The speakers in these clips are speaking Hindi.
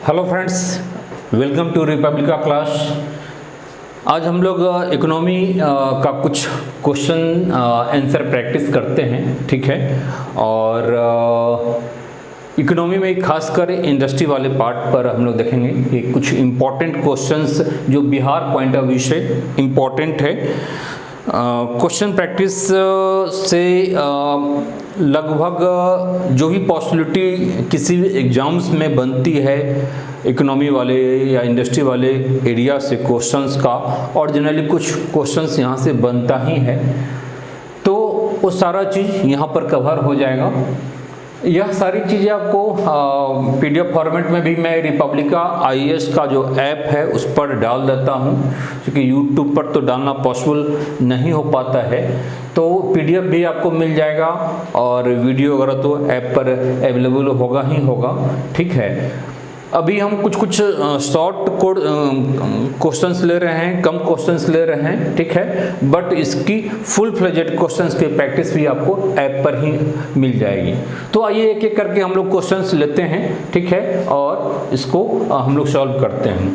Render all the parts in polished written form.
Hello friends, welcome to Republica class. आज हम लोग इकोनॉमी का कुछ क्वेश्चन आंसर प्रैक्टिस करते हैं, ठीक है। और इकोनॉमी में खासकर इंडस्ट्री वाले पार्ट पर हम लोग देखेंगे कि कुछ इम्पोर्टेंट क्वेश्चंस जो बिहार पॉइंट ऑफ व्यू से इम्पोर्टेंट है। क्वेश्चन प्रैक्टिस से लगभग जो भी पॉसिबिलिटी किसी भी एग्जाम्स में बनती है इकोनॉमी वाले या इंडस्ट्री वाले एरिया से क्वेश्चंस का, और जनरली कुछ क्वेश्चंस यहाँ से बनता ही है, तो वो सारा चीज़ यहाँ पर कवर हो जाएगा। यह सारी चीज़ें आपको पीडीएफ फॉर्मेट में भी मैं रिपब्लिका आईएएस का जो ऐप है उस पर डाल देता हूँ, क्योंकि यूट्यूब पर तो डालना पॉसिबल नहीं हो पाता है। तो पीडीएफ भी आपको मिल जाएगा और वीडियो वगैरह तो ऐप पर अवेलेबल होगा ही होगा, ठीक है। अभी हम कुछ शॉर्ट क्वेश्चंस ले रहे हैं, कम क्वेश्चंस ले रहे हैं, ठीक है। बट इसकी फुल फ्लेजेड क्वेश्चंस की प्रैक्टिस भी आपको ऐप पर ही मिल जाएगी। तो आइए एक एक करके हम लोग क्वेश्चंस लेते हैं, ठीक है, और इसको हम लोग सॉल्व करते हैं।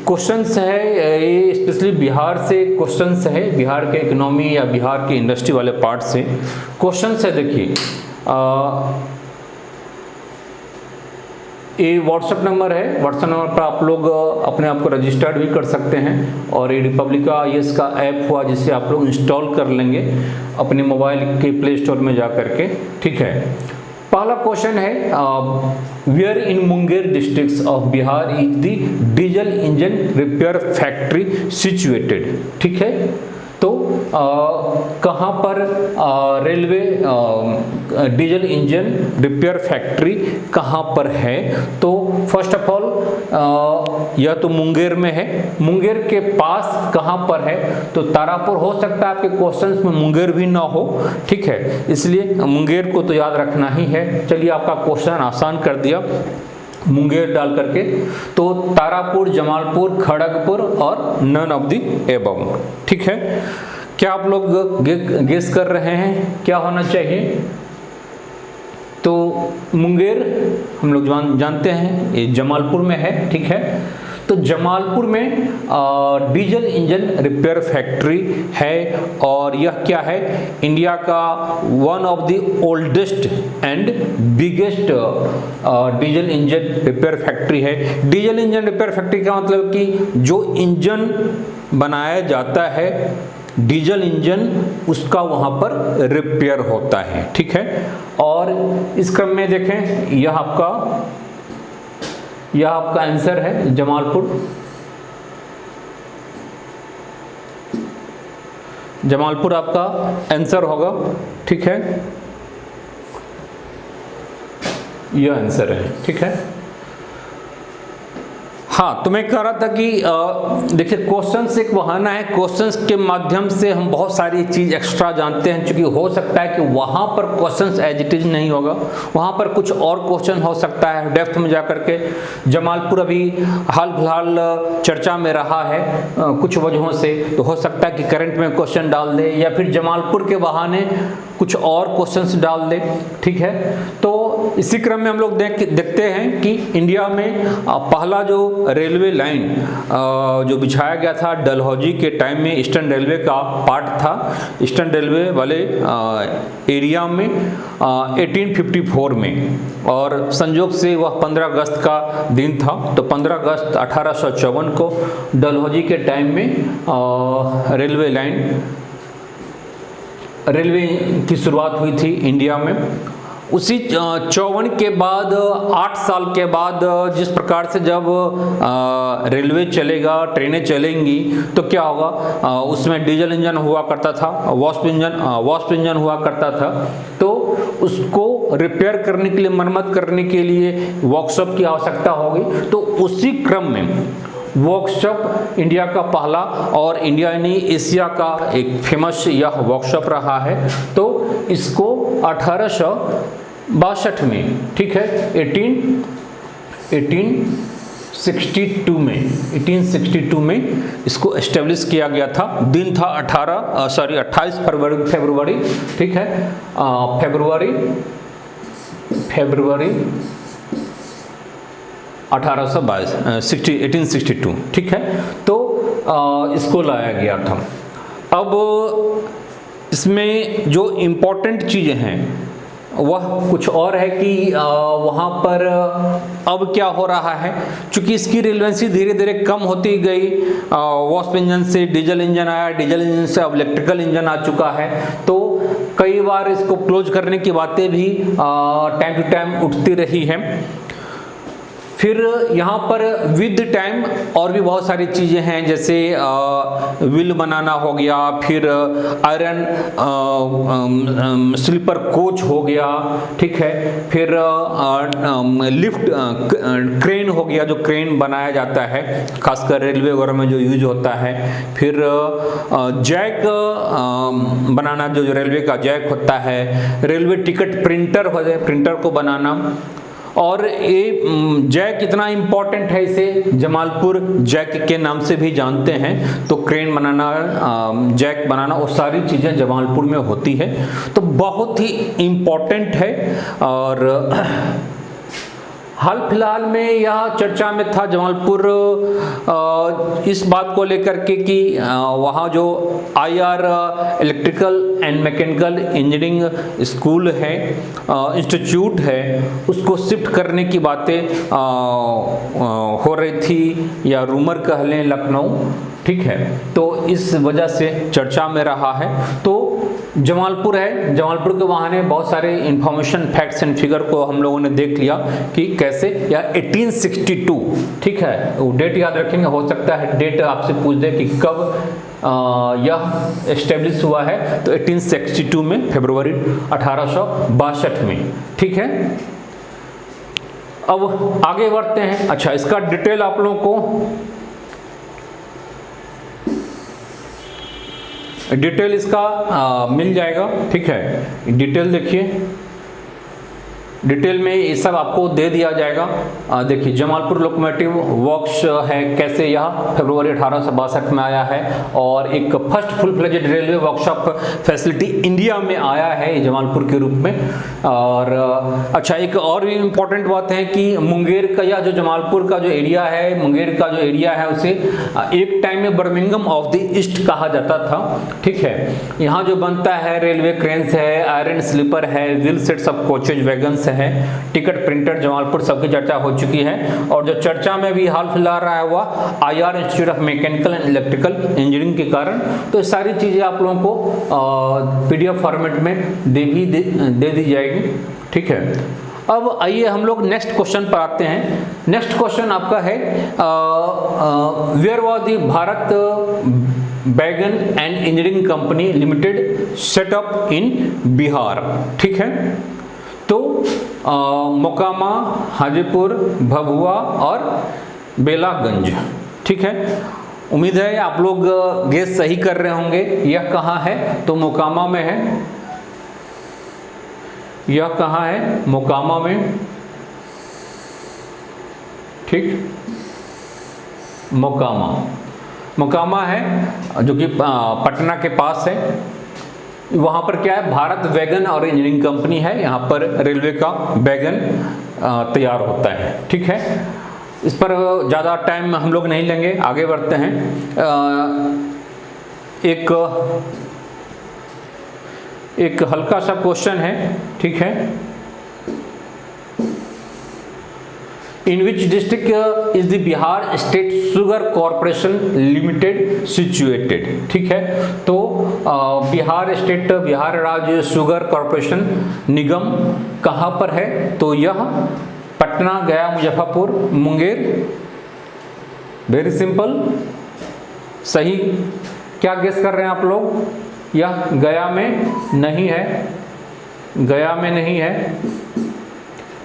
क्वेश्चंस है ये स्पेशली बिहार से क्वेश्चंस है, बिहार के इकोनॉमी या बिहार के इंडस्ट्री वाले पार्ट से क्वेश्चंस है। देखिए, ये व्हाट्सएप नंबर है, व्हाट्सएप नंबर पर आप लोग अपने आप को रजिस्टर्ड भी कर सकते हैं। और ये रिपब्लिका आईएएस का ऐप हुआ जिसे आप लोग इंस्टॉल कर लेंगे अपने मोबाइल के प्ले स्टोर में जा करके, ठीक है। पहला क्वेश्चन है, where in Munger district of Bihar is the diesel engine repair factory situated, ठीक है। तो कहाँ पर railway diesel engine repair factory कहाँ पर है? तो फर्स्ट ऑफ ऑल यह तो मुंगेर में है। मुंगेर के पास कहाँ पर है? तो तारापुर हो सकता है, आपके क्वेश्चंस में मुंगेर भी ना हो, ठीक है, इसलिए मुंगेर को तो याद रखना ही है। चलिए, आपका क्वेश्चन आसान कर दिया मुंगेर डाल करके। तो तारापुर, जमालपुर, खड़गपुर और नन ऑफ द एबव, ठीक है। क्या आप लोग गेस कर रहे हैं क्या होना चाहिए? तो मुंगेर हम लोग जानते हैं ये जमालपुर में है, ठीक है। तो जमालपुर में डीजल इंजन रिपेयर फैक्ट्री है, और यह क्या है? इंडिया का one of the oldest and biggest diesel engine repair factory है। डीजल इंजन रिपेयर फैक्ट्री का मतलब कि जो इंजन बनाया जाता है डीजल इंजन, उसका वहाँ पर रिपेयर होता है, ठीक है। और इस क्रम में देखें, यह आपका आंसर है जमालपुर। जमालपुर आपका आंसर होगा, ठीक है, यह आंसर है, ठीक है। हाँ, तो मैं कह रहा था कि देखिए, क्वेश्चंस एक बहाना है, क्वेश्चंस के माध्यम से हम बहुत सारी चीज़ एक्स्ट्रा जानते हैं। क्योंकि हो सकता है कि वहाँ पर क्वेश्चंस एज इट इज नहीं होगा, वहाँ पर कुछ और क्वेश्चन हो सकता है डेप्थ में जा करके। जमालपुर अभी हाल फिलहाल चर्चा में रहा है कुछ वजहों से, तो हो सकता है कि करंट में क्वेश्चन डाल दे, या फिर जमालपुर के बहाने कुछ और क्वेश्चंस डाल दे, ठीक है। तो इसी क्रम में हम लोग देखते हैं कि इंडिया में पहला जो रेलवे लाइन जो बिछाया गया था डलहौजी के टाइम में, ईस्टर्न रेलवे का पार्ट था, ईस्टर्न रेलवे वाले एरिया में 1854 में, और संयोग से वह 15 अगस्त का दिन था। तो 15 अगस्त 1854 को डलहौजी के टाइम में रेलवे की शुरुआत हुई थी इंडिया में। उसी 54 के बाद 8 साल के बाद जिस प्रकार से जब रेलवे चलेगा, ट्रेनें चलेंगी, तो क्या होगा, उसमें डीजल इंजन हुआ करता था, वास्प इंजन हुआ करता था। तो उसको रिपेयर करने के लिए, मरम्मत करने के लिए वर्कशॉप की आवश्यकता होगी। तो उसी क्रम में वर्कशॉप इंडिया का पहला, और इंडिया यानी एशिया का एक फेमस यह वर्कशॉप रहा है। तो इसको 1862 में, ठीक है, 1862 में इसको एस्टेब्लिश किया गया था। दिन था 28 फरवरी, ठीक है, फरवरी 1862, ठीक है। तो इसको लाया गया था। अब इसमें जो इम्पोर्टेंट चीज़ें हैं वह कुछ और है कि वहाँ पर अब क्या हो रहा है, चूँकि इसकी रिलेवेंसी धीरे धीरे कम होती गई। वास्प इंजन से डीजल इंजन आया, डीजल इंजन से अब इलेक्ट्रिकल इंजन आ चुका है, तो कई बार इसको क्लोज करने की बातें भी टाइम टू टाइम उठती रही हैं। फिर यहाँ पर विद टाइम और भी बहुत सारी चीज़ें हैं, जैसे व्हील बनाना हो गया, फिर आयरन स्लीपर कोच हो गया, ठीक है। फिर लिफ्ट क्रेन हो गया, जो क्रेन बनाया जाता है खासकर रेलवे वगैरह में जो यूज होता है। फिर जैक बनाना, जो रेलवे का जैक होता है। रेलवे टिकट प्रिंटर हो जाए, प्रिंटर को बनाना। और ये जैक इतना इम्पॉर्टेंट है, इसे जमालपुर जैक के नाम से भी जानते हैं। तो क्रेन बनाना, जैक बनाना, वो सारी चीज़ें जमालपुर में होती है, तो बहुत ही इम्पॉर्टेंट है। और हाल फिलहाल में यह चर्चा में था जमालपुर इस बात को लेकर के कि वहाँ जो IR electrical and mechanical engineering school है, इंस्टीट्यूट है, उसको शिफ्ट करने की बातें हो रही थी, या रूमर कह लें लखनऊ, ठीक है। तो इस वजह से चर्चा में रहा है। तो जमालपुर है, जमालपुर के बहाने बहुत सारे इंफॉर्मेशन, फैक्ट्स एंड फिगर को हम लोगों ने देख लिया कि कैसे, या 1862, ठीक है। वो डेट याद रखेंगे, हो सकता है डेट आपसे पूछ दे कि कब यह एस्टेब्लिश हुआ है, तो 1862 में, फरवरी 1862 में, ठीक है। अब आगे बढ़ते हैं। अच्छा, इसका डिटेल आप लोगों को डिटेल इसका मिल जाएगा, ठीक है। डिटेल देखिए, डिटेल में ये सब आपको दे दिया जाएगा। देखिए, जमालपुर लोकोमोटिव वर्क्स है, कैसे यह फरवरी 1862 में आया है, और एक first full fledged railway workshop facility India में आया है जमालपुर के रूप में। और अच्छा, एक और भी इम्पोर्टेंट बात है कि मुंगेर का, या जो जमालपुर का जो एरिया है, मुंगेर का जो एरिया है, उसे एक टाइम में बर्मिंघम ऑफ द ईस्ट कहा जाता था, ठीक है। यहाँ जो बनता है, रेलवे क्रेन्स है, आयरन स्लीपर है, wheel sets of coaches wagons है, टिकट प्रिंटर जमालपुर, सबकी चर्चा हो चुकी है। और जो चर्चा में भी हाल फिलहाल रहा हुआ IR institute of mechanical and electrical engineering के कारण, तो सारी चीज़ें आप लोगों को PDF फॉर्मेट में दे दी जाएगी, ठीक है। अब आइए हम लोग नेक्स्ट क्वेश्चन पर आते हैं। नेक्स्ट क्वेश्चन आपका है, where was the Bharat wagon and engineering company limited set up in Bihar, ठीक है। तो मोकामा, हाजीपुर, भभुआ और बेलागंज, ठीक है। उम्मीद है आप लोग गेस सही कर रहे होंगे। यह कहाँ है, तो मोकामा में है। यह कहाँ है, मोकामा में, ठीक। मोकामा है, जो कि पटना के पास है। वहाँ पर क्या है, भारत वैगन और इंजीनियरिंग कंपनी है। यहाँ पर रेलवे का वैगन तैयार होता है, ठीक है। इस पर ज़्यादा टाइम हम लोग नहीं लेंगे, आगे बढ़ते हैं। एक हल्का सा क्वेश्चन है, ठीक है। In which district is the Bihar state sugar corporation limited situated, ठीक है। तो बिहार राज्य शुगर कॉरपोरेशन निगम कहाँ पर है, तो यह पटना, गया, मुजफ्फरपुर, मुंगेर। वेरी सिंपल, सही। क्या गेस कर रहे हैं आप लोग? यह गया में नहीं है, गया में नहीं है,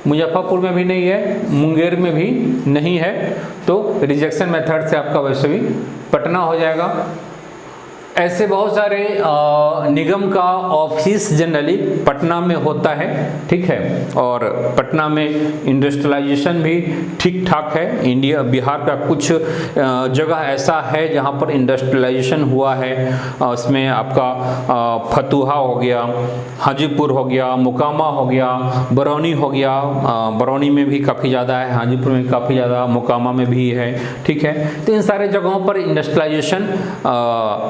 मुजफ्फरपुर में भी नहीं है, मुंगेर में भी नहीं है। तो रिजेक्शन मेथड से आपका वैसे भी पटना हो जाएगा। ऐसे बहुत सारे निगम का ऑफिस जनरली पटना में होता है, ठीक है। और पटना में इंडस्ट्रियलाइजेशन भी ठीक ठाक है। इंडिया बिहार का कुछ जगह ऐसा है जहाँ पर इंडस्ट्रियलाइजेशन हुआ है। उसमें आपका फतुहा हो गया, हाजीपुर हो गया, मोकामा हो गया, बरौनी हो गया। बरौनी में भी काफ़ी ज़्यादा है, हाजीपुर में काफ़ी ज़्यादा, मोकामा में भी है, ठीक है। तो इन सारे जगहों पर इंडस्ट्रियलाइजेशन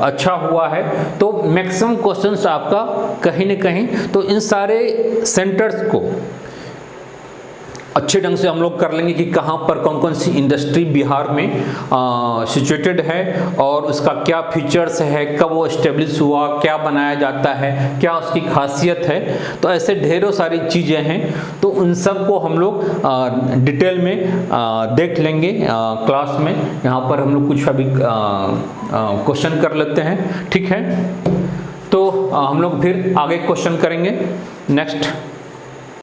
अच्छा हुआ है। तो मैक्सिमम क्वेश्चंस आपका कहीं न कहीं तो इन सारे सेंटर्स को अच्छे ढंग से हम लोग कर लेंगे कि कहाँ पर कौन कौन सी इंडस्ट्री बिहार में सिचुएटेड है और उसका क्या फीचर्स है, कब वो एस्टेब्लिश हुआ, क्या बनाया जाता है, क्या उसकी खासियत है। तो ऐसे ढेरों सारी चीज़ें हैं, तो उन सब को हम लोग डिटेल में देख लेंगे क्लास में। यहाँ पर हम लोग कुछ अभी क्वेश्चन कर लेते हैं, ठीक है। तो हम लोग फिर आगे क्वेश्चन करेंगे नेक्स्ट।